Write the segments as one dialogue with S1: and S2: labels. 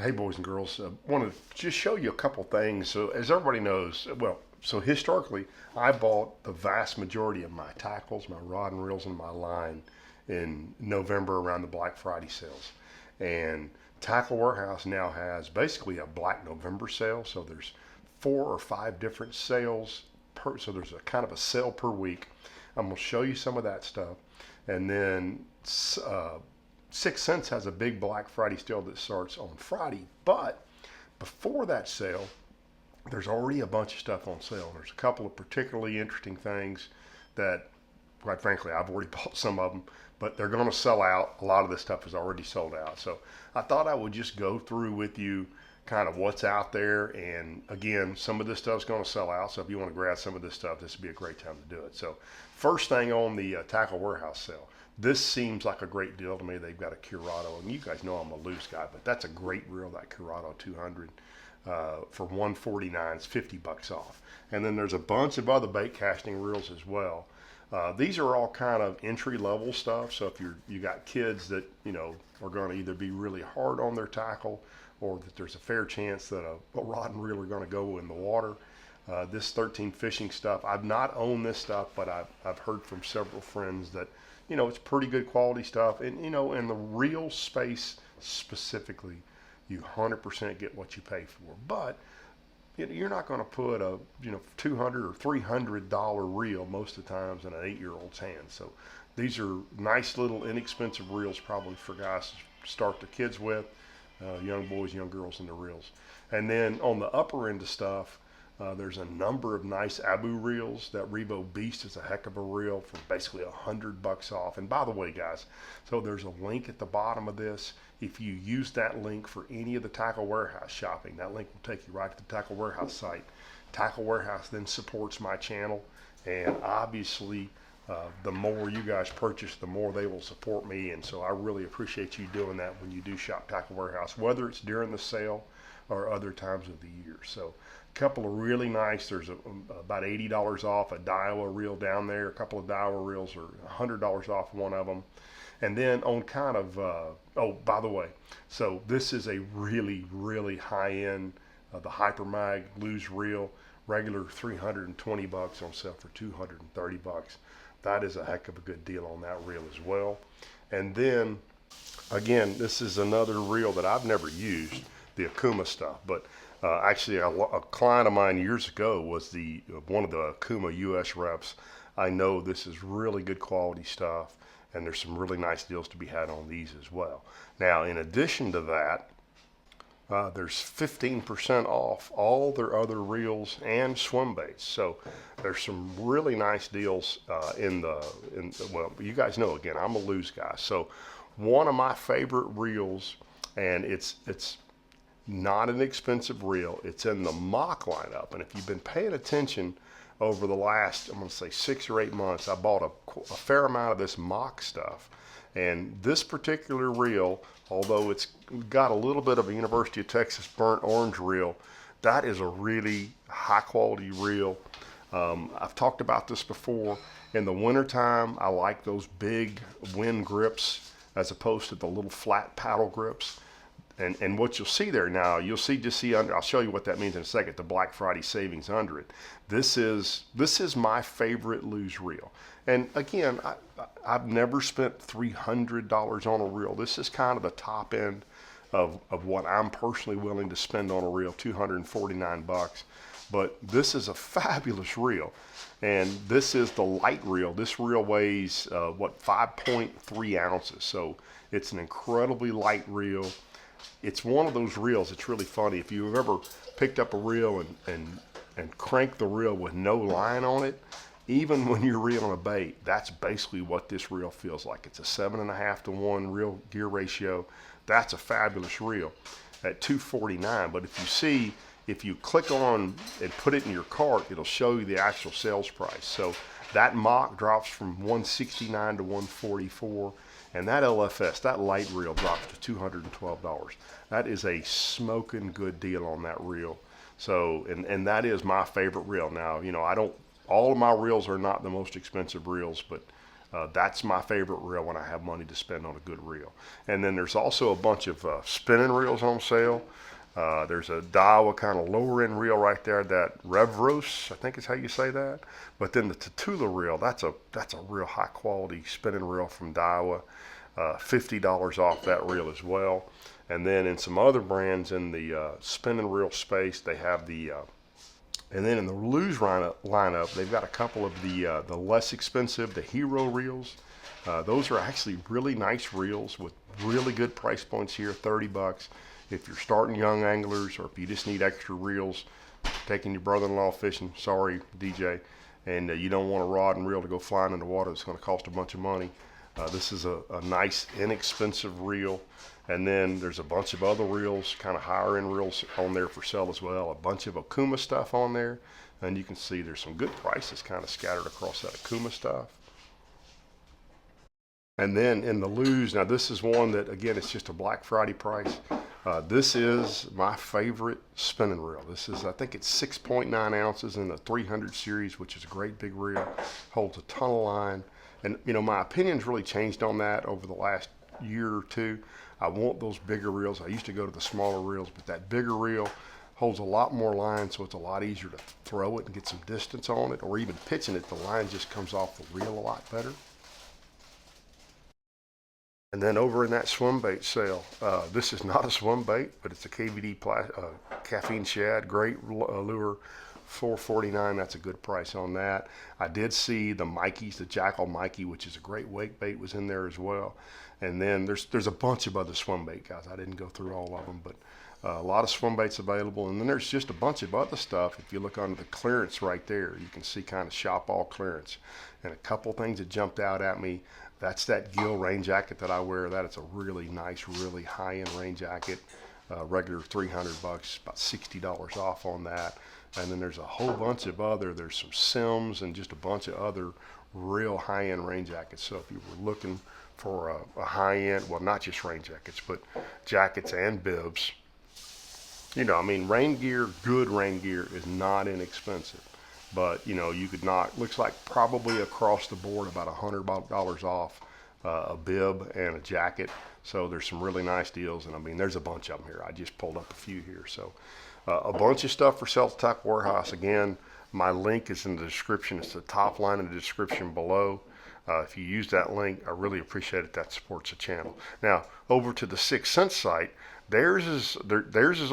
S1: Hey, boys and girls, want to just show you a couple things. So, as everybody knows, so historically, I bought the vast majority of my tackles, my rod and reels, and my line in November around the Black Friday sales. And Tackle Warehouse now has basically a Black November sale. So there's 4 or 5 different sales per. So there's a kind of a sale per week. I'm gonna show you some of that stuff, and then 6 Cents has a big Black Friday sale that starts on Friday. But before that sale, there's already a bunch of stuff on sale. There's a couple of particularly interesting things that, quite frankly, I've already bought some of them, but they're going to sell out. A lot of this stuff is already sold out. So I thought I would just go through with you kind of what's out there. And again, some of this stuff's going to sell out. So if you want to grab some of this stuff, this would be a great time to do it. So first thing on the Tackle Warehouse sale. This seems like a great deal to me. They've got a Curado, and you guys know I'm a loose guy, but that's a great reel, that Curado 200 for 149. It's $50 off. And then there's a bunch of other bait casting reels as well. These are all kind of entry level stuff. So if you got kids that are going to either be really hard on their tackle, or that there's a fair chance that a rod and reel are going to go in the water. This 13 fishing stuff, I've not owned this stuff, but I've heard from several friends that it's pretty good quality stuff. And in the reel space specifically, you 100% get what you pay for. But you're not going to put a $200 or $300 reel most of the times in an 8-year-old's hand. So these are nice little inexpensive reels, probably for guys to start their kids with, young boys, young girls in the reels. And then on the upper end of stuff, there's a number of nice Abu reels. That Rebo Beast is a heck of a reel for basically $100 off. And by the way, guys, so there's a link at the bottom of this. If you use that link for any of the Tackle Warehouse shopping, that link will take you right to the Tackle Warehouse site. Tackle Warehouse then supports my channel, and obviously the more you guys purchase, the more they will support me. And so I really appreciate you doing that when you do shop Tackle Warehouse, whether it's during the sale or other times of the year. So a couple of really nice, there's about $80 off a Daiwa reel down there. A couple of Daiwa reels are $100 off one of them. And then on kind of, oh, by the way, so this is a really, really high-end, the Hypermag Lose reel, regular $320 on sale for $230. That is a heck of a good deal on that reel as well. And then, again, this is another reel that I've never used, the Akuma stuff, but actually a client of mine years ago was one of the Akuma US reps. I know this is really good quality stuff, and there's some really nice deals to be had on these as well. Now, in addition to that, there's 15% off all their other reels and swim baits. So there's some really nice deals well, you guys know, again, I'm a Lose guy. So one of my favorite reels, and it's not an expensive reel. It's in the Mach lineup. And if you've been paying attention over the last, I'm going to say 6 or 8 months, I bought a fair amount of this Mach stuff. And this particular reel, although it's got a little bit of a University of Texas burnt orange reel, that is a really high quality reel. I've talked about this before. In the wintertime, I like those big wind grips as opposed to the little flat paddle grips. And what you'll see there now, just see under, I'll show you what that means in a second, the Black Friday savings under it. This is my favorite Lose reel. And again, I've never spent $300 on a reel. This is kind of the top end of what I'm personally willing to spend on a reel, $249. But this is a fabulous reel. And this is the light reel. This reel weighs, 5.3 ounces. So it's an incredibly light reel. It's one of those reels. It's really funny. If you've ever picked up a reel and cranked the reel with no line on it, even when you're reeling a bait, that's basically what this reel feels like. It's a 7.5 to 1 reel gear ratio. That's a fabulous reel at $249. But if you click on and put it in your cart, it'll show you the actual sales price. So that Mach drops from $169 to $144. And that LFS, that light reel, drops to $212. That is a smoking good deal on that reel. So, and that is my favorite reel. Now, all of my reels are not the most expensive reels, but That's my favorite reel when I have money to spend on a good reel. And then there's also a bunch of spinning reels on sale. There's a Daiwa kind of lower end reel right there, that Revros, I think is how you say that. But then the Tatula reel, that's a real high quality spinning reel from Daiwa. $50 off that reel as well. And then in some other brands in the spinning reel space, they have and then in the Lew's lineup, they've got a couple of the less expensive, the Hero reels. Those are actually really nice reels with really good price points here, 30 bucks. If you're starting young anglers, or if you just need extra reels, taking your brother-in-law fishing, sorry DJ, and you don't want a rod and reel to go flying in the water, it's going to cost a bunch of money. This is a nice, inexpensive reel. And then there's a bunch of other reels, kind of higher end reels on there for sale as well. A bunch of Okuma stuff on there. And you can see there's some good prices kind of scattered across that Okuma stuff. And then in the Lew's, now this is one that, again, it's just a Black Friday price. This is my favorite spinning reel. This is, I think it's 6.9 ounces in the 300 series, which is a great big reel. Holds a ton of line. And, you know, my opinion's really changed on that over the last year or two. I want those bigger reels. I used to go to the smaller reels, but that bigger reel holds a lot more line, so it's a lot easier to throw it and get some distance on it, or even pitching it, the line just comes off the reel a lot better. And then over in that swim bait sale, this is not a swim bait, but it's a KVD caffeine shad, great lure, $4.49. That's a good price on that. I did see the Mikey's, the Jackal Mikey, which is a great wake bait, was in there as well. And then there's a bunch of other swim bait, guys. I didn't go through all of them, but a lot of swim baits available. And then there's just a bunch of other stuff. If you look under the clearance right there, you can see kind of shop all clearance. And a couple things that jumped out at me. That's that Gill rain jacket that I wear. That is a really nice, really high-end rain jacket. Regular 300 bucks, about $60 off on that. And then there's a whole bunch of there's some Sims and just a bunch of other real high-end rain jackets. So if you were looking for a high-end, well, not just rain jackets, but jackets and bibs, you know, I mean, rain gear, good rain gear is not inexpensive. But, you know, you could knock, looks like probably across the board about $100 off a bib and a jacket. So there's some really nice deals. And I mean, there's a bunch of them here. I just pulled up a few here. So a bunch of stuff for sale at Tackle Warehouse. Again, my link is in the description. It's the top line in the description below. If you use that link, I really appreciate it. That supports the channel. Now, over to the 6th Sense site. Theirs is a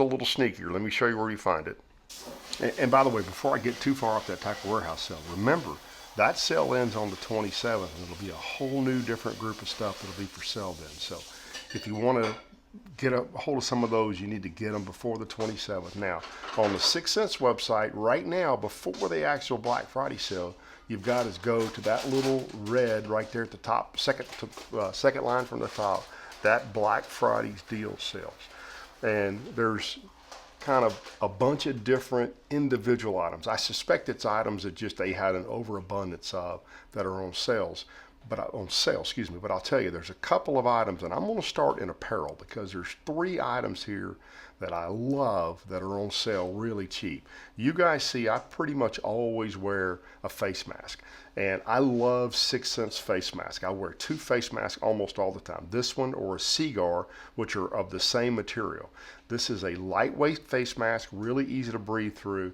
S1: little sneakier. Let me show you where you find it. And by the way, before I get too far off that Tackle Warehouse sale, remember, that sale ends on the 27th, and it'll be a whole new different group of stuff that'll be for sale then. So if you want to get a hold of some of those, you need to get them before the 27th. Now, on the 6th Sense website, right now, before the actual Black Friday sale, you've got to go to that little red right there at the top, second line from the top, that Black Friday's deal sales. And there's kind of a bunch of different individual items. I suspect it's items that just they had an overabundance of that are on sales, but I'll tell you, there's a couple of items, and I'm going to start in apparel because there's 3 items here that I love that are on sale really cheap. You guys see, I pretty much always wear a face mask, and I love 6th Sense face mask. I wear 2 face masks almost all the time. This one or a Seaguar, which are of the same material. This is a lightweight face mask, really easy to breathe through.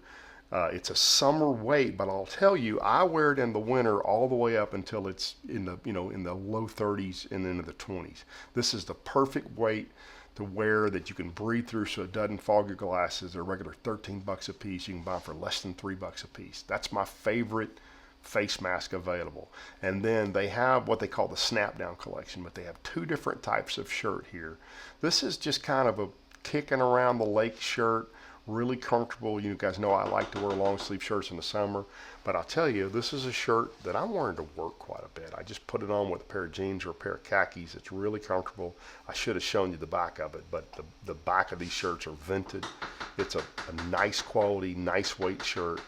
S1: It's a summer weight, but I'll tell you, I wear it in the winter all the way up until it's in the low 30s and into the 20s. This is the perfect weight to wear that you can breathe through so it doesn't fog your glasses. They're regular 13 bucks a piece. You can buy them for less than 3 bucks a piece. That's my favorite face mask available. And then they have what they call the snap down collection, but they have 2 different types of shirt here. This is just kind of a kicking around the lake shirt, really comfortable. You guys know I like to wear long sleeve shirts in the summer, but I'll tell you, this is a shirt that I'm wearing to work quite a bit. I just put it on with a pair of jeans or a pair of khakis. It's really comfortable. I should have shown you the back of it, but the back of these shirts are vented. It's a nice quality, nice weight shirt.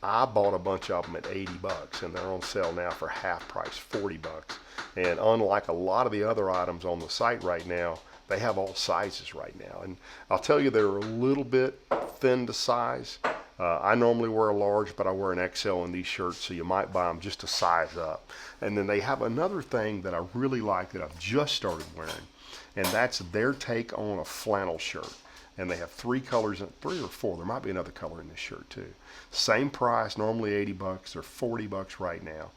S1: I bought a bunch of them at 80 bucks, and they're on sale now for half price, 40 bucks. And unlike a lot of the other items on the site right now, they have all sizes right now. And I'll tell you, they're a little bit thin to size. I normally wear a large, but I wear an XL in these shirts, so you might buy them just a size up. And then they have another thing that I really like that I've just started wearing, and that's their take on a flannel shirt. And they have three colors, three or four. There might be another color in this shirt too. Same price, normally 80 bucks. They're 40 bucks right now.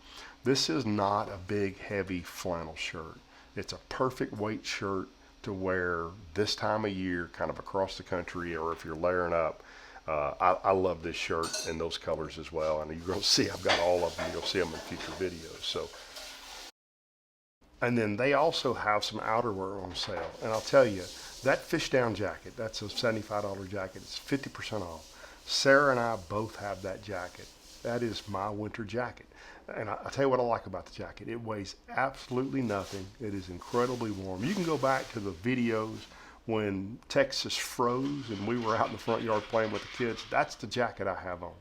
S1: This is not a big, heavy flannel shirt. It's a perfect weight shirt to wear this time of year, kind of across the country, or if you're layering up. I love this shirt and those colors as well. And you're going to see I've got all of them. You'll see them in future videos. So, and then they also have some outerwear on sale. And I'll tell you, that fish down jacket, that's a $75 jacket. It's 50% off. Sarah and I both have that jacket. That is my winter jacket. And I'll tell you what I like about the jacket. It weighs absolutely nothing. It is incredibly warm. You can go back to the videos when Texas froze and we were out in the front yard playing with the kids. That's the jacket I have on.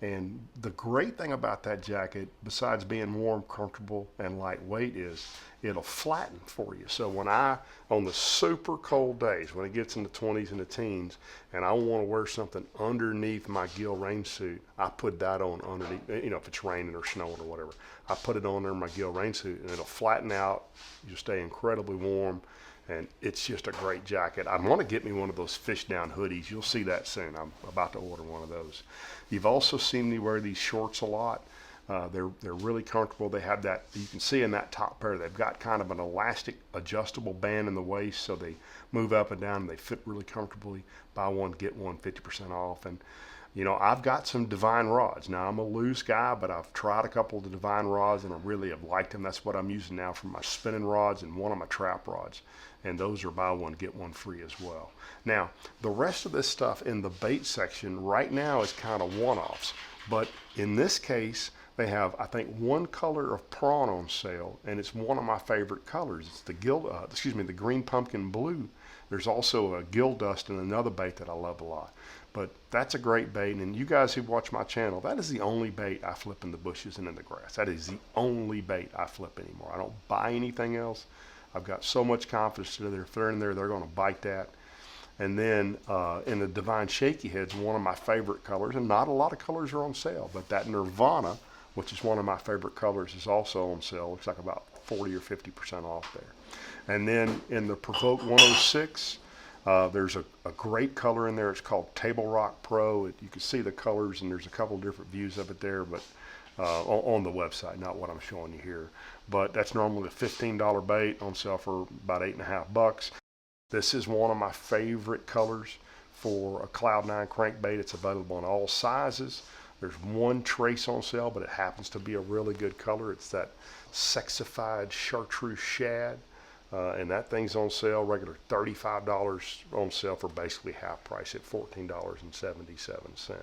S1: And the great thing about that jacket, besides being warm, comfortable, and lightweight, is it'll flatten for you. So when on the super cold days, when it gets in the 20s and the teens, and I want to wear something underneath my Gill rain suit, I put that on underneath, if it's raining or snowing or whatever. I put it on there in my Gill rain suit, and it'll flatten out. You'll stay incredibly warm. And it's just a great jacket. I want to get me one of those fish down hoodies. You'll see that soon. I'm about to order one of those. You've also seen me wear these shorts a lot. They're really comfortable. They have that, you can see in that top pair, they've got kind of an elastic adjustable band in the waist, so they move up and down and they fit really comfortably. Buy one, get one, 50% off. And I've got some Divine rods. Now, I'm a loose guy, but I've tried a couple of the Divine rods and I really have liked them. That's what I'm using now for my spinning rods and one of my trap rods. And those are buy one, get one free as well. Now, the rest of this stuff in the bait section right now is kind of one-offs. But in this case, they have, I think, one color of prawn on sale, and it's one of my favorite colors. It's the the green pumpkin blue. There's also a gill dust and another bait that I love a lot. But that's a great bait, and you guys who watch my channel, that is the only bait I flip in the bushes and in the grass. That is the only bait I flip anymore. I don't buy anything else. I've got so much confidence that if they're in there, they're going to bite that. And then in the Divine Shaky Heads, one of my favorite colors, and not a lot of colors are on sale, but that Nirvana, which is one of my favorite colors, is also on sale. Looks like about 40 or 50% off there. And then in the Provoke 106, there's a great color in there. It's called Table Rock Pro. You can see the colors, and there's a couple different views of it there, but on the website, not what I'm showing you here. But that's normally a $15 bait, on sale for about $8.50. This is one of my favorite colors for a Cloud9 crankbait. It's available in all sizes. There's one trace on sale, but it happens to be a really good color. It's that Sexified Chartreuse Shad. And that thing's on sale, regular $35 on sale for basically half price at $14.77.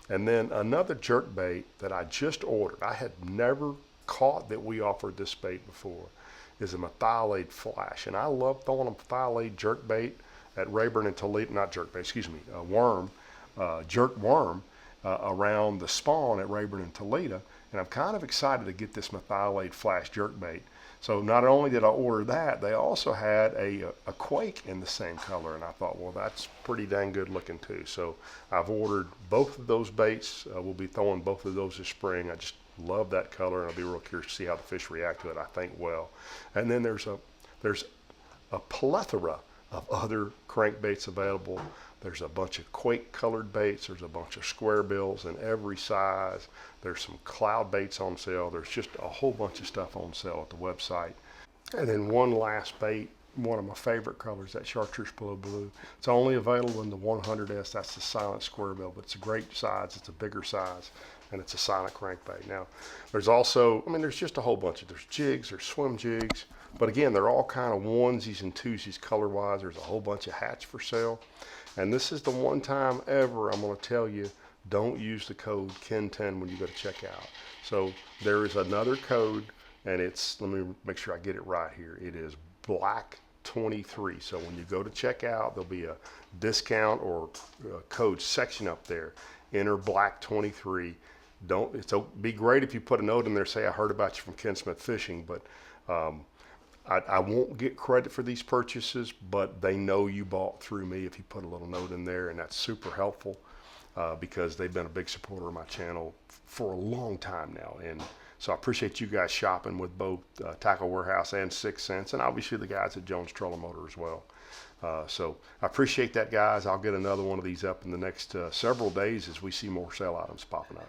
S1: And then another jerk bait that I just ordered, I had never caught that we offered this bait before, is a Methylate Flash. And I love throwing a Methylate jerk bait at Rayburn and Toledo, not jerk bait, excuse me, jerk worm around the spawn at Rayburn and Toledo. And I'm kind of excited to get this Methylate Flash jerk bait. So not only did I order that, they also had a Quake in the same color, and I thought, well, that's pretty dang good looking too. So I've ordered both of those baits. We'll be throwing both of those this spring. I just love that color, and I'll be real curious to see how the fish react to it. I think well. And then there's a plethora of other crankbaits available. There's a bunch of Quake colored baits. There's a bunch of square bills in every size. There's some cloud baits on sale. There's just a whole bunch of stuff on sale at the website. And then one last bait, one of my favorite colors, that Chartreuse Blue. It's only available in the 100S. That's the silent square bill, but it's a great size. It's a bigger size, and it's a silent crankbait. Now, there's also, there's just a whole bunch of, there's jigs, there's swim jigs, but again, they're all kind of onesies and twosies color-wise. There's a whole bunch of hats for sale. And this is the one time ever I'm going to tell you, don't use the code KEN10 when you go to checkout. So there is another code, and it's, let me make sure I get it right here. It is BLACK23. So when you go to checkout, there'll be a discount or a code section up there. Enter BLACK23. It'll be great if you put a note in there, say I heard about you from Ken Smith Fishing, but I won't get credit for these purchases, but they know you bought through me if you put a little note in there, and that's super helpful. because they've been a big supporter of my channel for a long time now. And so I appreciate you guys shopping with both Tackle Warehouse and 6th Sense, and obviously the guys at Jones Trolling Motor as well. So I appreciate that, guys. I'll get another one of these up in the next several days as we see more sale items popping up.